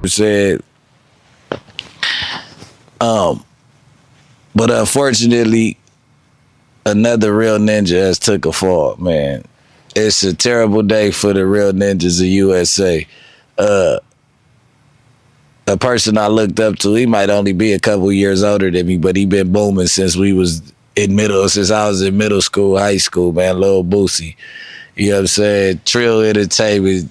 said, but unfortunately, another real ninja has took a fall, man. It's a terrible day for the real ninjas of USA. A person I looked up to, he might only be a couple years older than me, but he been booming since I was in middle school, high school, man. Lil Boosie. You know what I'm saying? Trill Entertainment,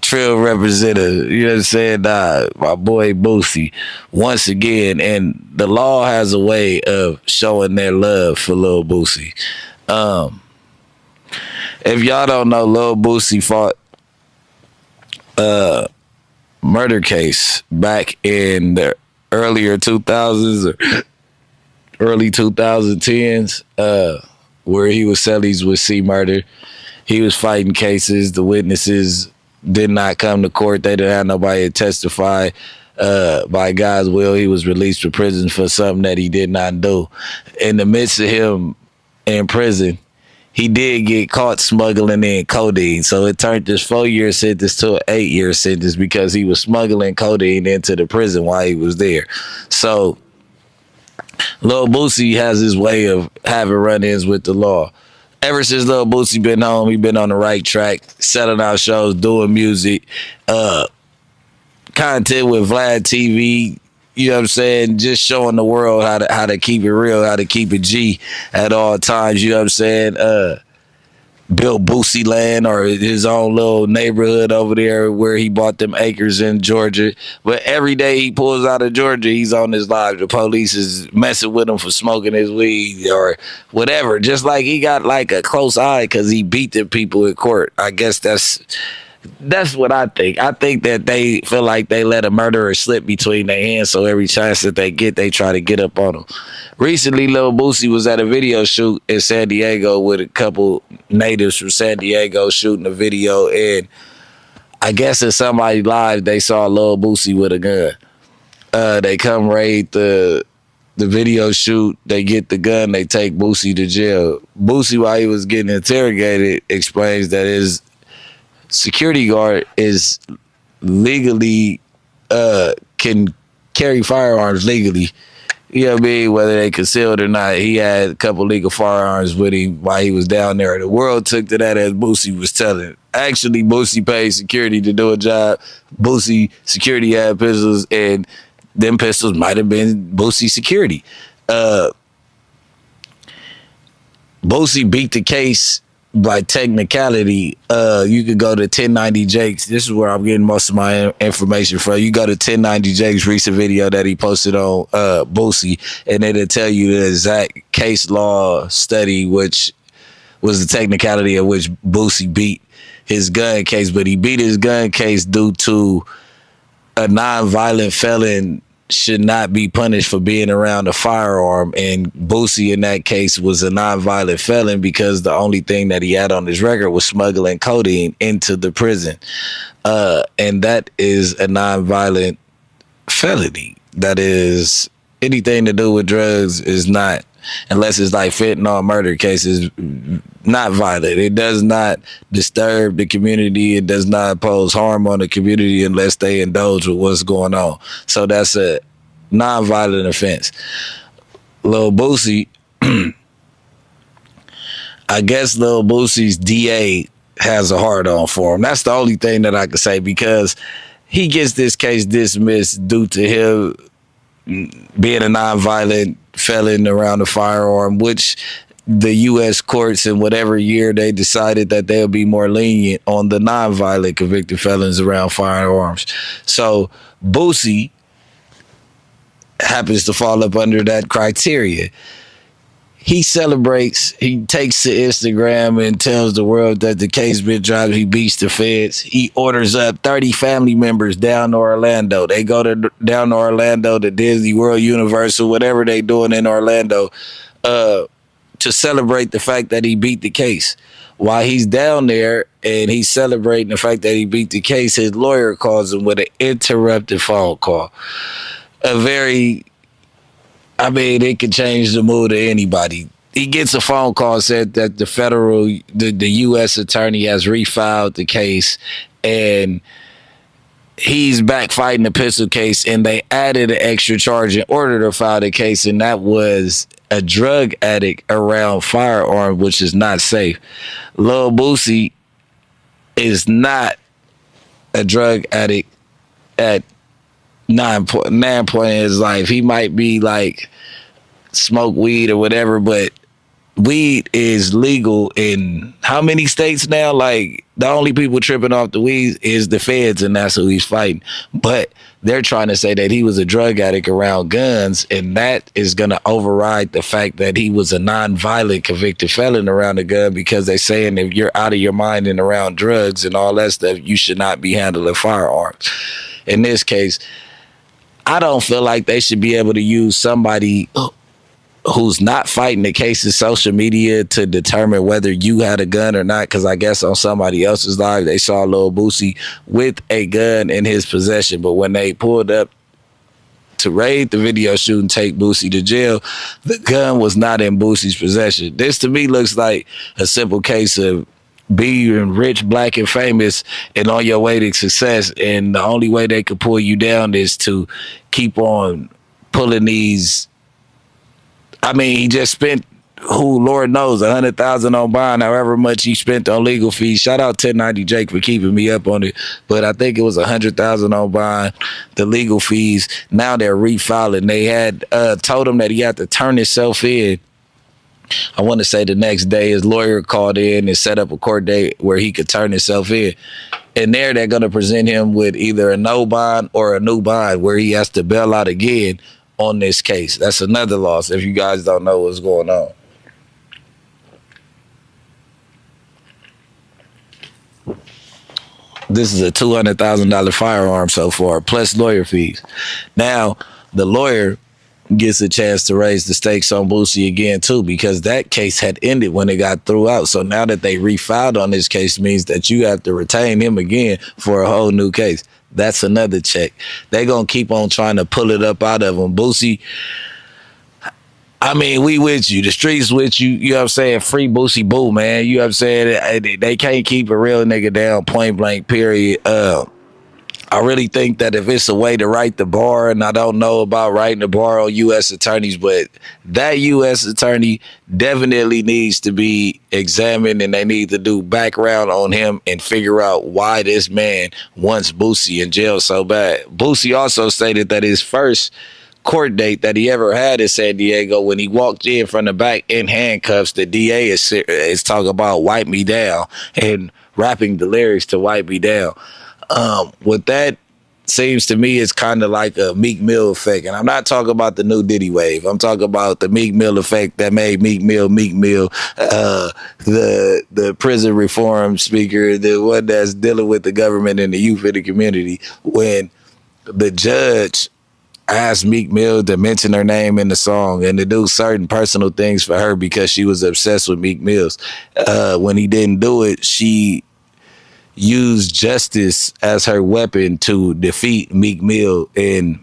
Trill representative, you know what I'm saying? My boy Boosie, once again, and the law has a way of showing their love for Lil Boosie. If y'all don't know, Lil Boosie fought murder case back in the earlier 2000s or early 2010s, where he was Cellies with C murder. He was fighting cases. The witnesses did not come to court. They didn't have nobody to testify. By God's will, he was released from prison for something that he did not do. In the midst of him in prison, he did get caught smuggling in codeine. So it turned this 4-year sentence to an 8-year sentence because he was smuggling codeine into the prison while he was there. So Lil Boosie has his way of having run-ins with the law. Ever since Lil Boosie been home, he been on the right track, selling out shows, doing music, content with Vlad TV. You know what I'm saying? Just showing the world how to keep it real, how to keep it G at all times. You know what I'm saying? Built Boosie Land, or his own little neighborhood over there where he bought them acres in Georgia. But every day he pulls out of Georgia, he's on his live. The police is messing with him for smoking his weed or whatever. Just like he got like a close eye because he beat the people in court. I guess that's what I think. I think that they feel like they let a murderer slip between their hands, so every chance that they get, they try to get up on him. Recently, Lil Boosie was at a video shoot in San Diego with a couple natives from San Diego shooting a video, and I guess in somebody's live, they saw Lil Boosie with a gun. They come raid the video shoot, they get the gun, they take Boosie to jail. Boosie, while he was getting interrogated, explains that his security guard is legally can carry firearms legally. You know what I mean? Whether they concealed or not, he had a couple legal firearms with him while he was down there. The world took to that as Boosie was telling. Actually, Boosie paid security to do a job. Boosie security had pistols, and them pistols might have been Boosie security. Boosie beat the case by technicality. You could go to 1090 Jake's. This is where I'm getting most of my information from. You go to 1090 Jake's recent video that he posted on Boosie, and it'll tell you the exact case law study, which was the technicality of which Boosie beat his gun case. But he beat his gun case due to a non-violent felon should not be punished for being around a firearm, and Boosie in that case was a non-violent felon because the only thing that he had on his record was smuggling codeine into the prison, and that is a non-violent felony. That is, anything to do with drugs is not, unless it's like fentanyl murder cases, not violent. It does not disturb the community. It does not pose harm on the community unless they indulge with what's going on. So that's a non-violent offense. Lil Boosie, I guess Lil Boosie's DA has a hard on for him. That's the only thing that I can say, because he gets this case dismissed due to him being a non-violent felon around a firearm, which the U.S. courts in whatever year they decided that they'll be more lenient on the non-violent convicted felons around firearms. So Boosie happens to fall up under that criteria. He celebrates, he takes to Instagram and tells the world that the case been dropped. He beats the feds. He orders up 30 family members down to Orlando. They go down to Orlando, to Disney World, Universal, whatever they doing in Orlando, to celebrate the fact that he beat the case. While he's down there and he's celebrating the fact that he beat the case, his lawyer calls him with an interrupted phone call. It could change the mood of anybody. He gets a phone call, said that the U.S. attorney has refiled the case, and he's back fighting the pistol case, and they added an extra charge in order to file the case, and that was a drug addict around firearm, which is not safe. Lil Boosie is not a drug addict at 9 point in his life. He might be like smoke weed or whatever, but weed is legal in how many states now? Like, the only people tripping off the weed is the feds, and that's who he's fighting. But they're trying to say that he was a drug addict around guns, and that is going to override the fact that he was a non-violent convicted felon around a gun, because they're saying if you're out of your mind and around drugs and all that stuff, you should not be handling firearms. In this case, I don't feel like they should be able to use somebody who's not fighting the case of social media to determine whether you had a gun or not, because I guess on somebody else's live they saw Lil Boosie with a gun in his possession, but when they pulled up to raid the video shoot and take Boosie to jail, the gun was not in Boosie's possession. This to me looks like a simple case of being rich, black, and famous and on your way to success, and the only way they could pull you down is to keep on pulling these. I mean, he just spent, who Lord knows, $100,000 on bond, however much he spent on legal fees. Shout out 1090 Jake for keeping me up on it, but I think it was $100,000 on bond, the legal fees. Now they're refiling. They had told him that he had to turn himself in. I want to say the next day his lawyer called in and set up a court date where he could turn himself in. And there they're going to present him with either a no bond or a new bond where he has to bail out again on this case. That's another loss if you guys don't know what's going on. This is a $200,000 firearm so far, plus lawyer fees. Now, the lawyer gets a chance to raise the stakes on Boosie again too, because that case had ended when it got threw out. So now that they refiled on this case means that you have to retain him again for a whole new case. That's another check. They're going to keep on trying to pull it up out of him. Boosie, I mean, we with you. The streets with you. You know what I'm saying? Free Boosie Boo, man. You know what I'm saying? They can't keep a real nigga down, point blank, period. I really think that if it's a way to write the bar, and I don't know about writing the bar on U.S. attorneys, but that U.S. attorney definitely needs to be examined, and they need to do background on him and figure out why this man wants Boosie in jail so bad. Boosie also stated that his first court date that he ever had in San Diego, when he walked in from the back in handcuffs, the DA is talking about "wipe me down" and rapping the lyrics to "wipe me down." What that seems to me is kind of like a Meek Mill effect. And I'm not talking about the new Diddy wave. I'm talking about the Meek Mill effect that made Meek Mill, the prison reform speaker, the one that's dealing with the government and the youth of the community. When the judge asked Meek Mill to mention her name in the song and to do certain personal things for her because she was obsessed with Meek Mills. When he didn't do it, she used justice as her weapon to defeat Meek Mill in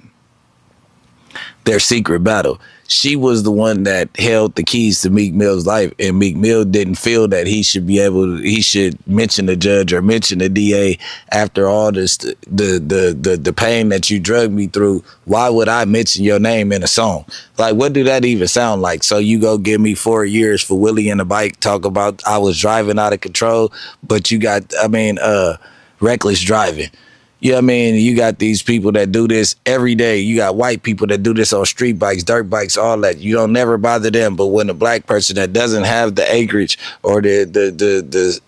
their secret battle. She was the one that held the keys to Meek Mill's life, and Meek Mill didn't feel that he should mention the judge or mention the DA after all this, the pain that you drugged me through. Why would I mention your name in a song? Like, what do that even sound like? So you go give me 4 years for Willie and a bike, talk about I was driving out of control, but you got, reckless driving. You know what I mean? You got these people that do this every day. You got white people that do this on street bikes, dirt bikes, all that. You don't never bother them. But when a black person that doesn't have the acreage or the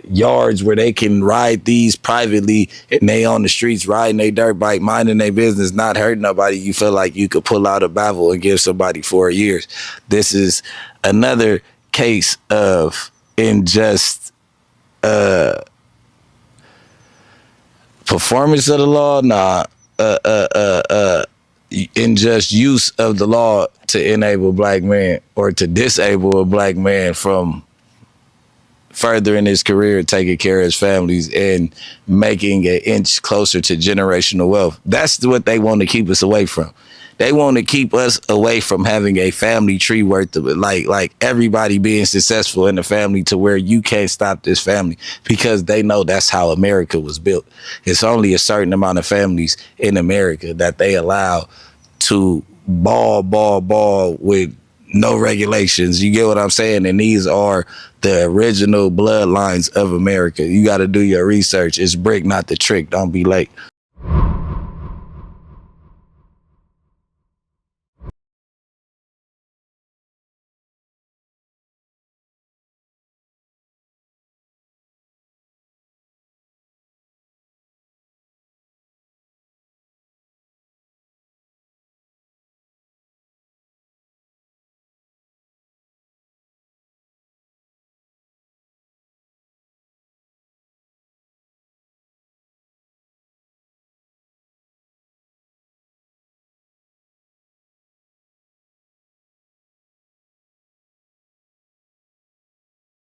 yards where they can ride these privately and they on the streets riding their dirt bike, minding their business, not hurting nobody, you feel like you could pull out a Bible and give somebody 4 years. This is another case of unjust performance of the law, unjust use of the law to enable black men or to disable a black man from furthering his career, taking care of his families, and making an inch closer to generational wealth. That's what they want to keep us away from. They want to keep us away from having a family tree worth of it, like everybody being successful in the family to where you can't stop this family, because they know that's how America was built. It's only a certain amount of families in America that they allow to ball with no regulations. You get what I'm saying? And these are the original bloodlines of America. You got to do your research. It's Bricc, not the trick. Don't be late.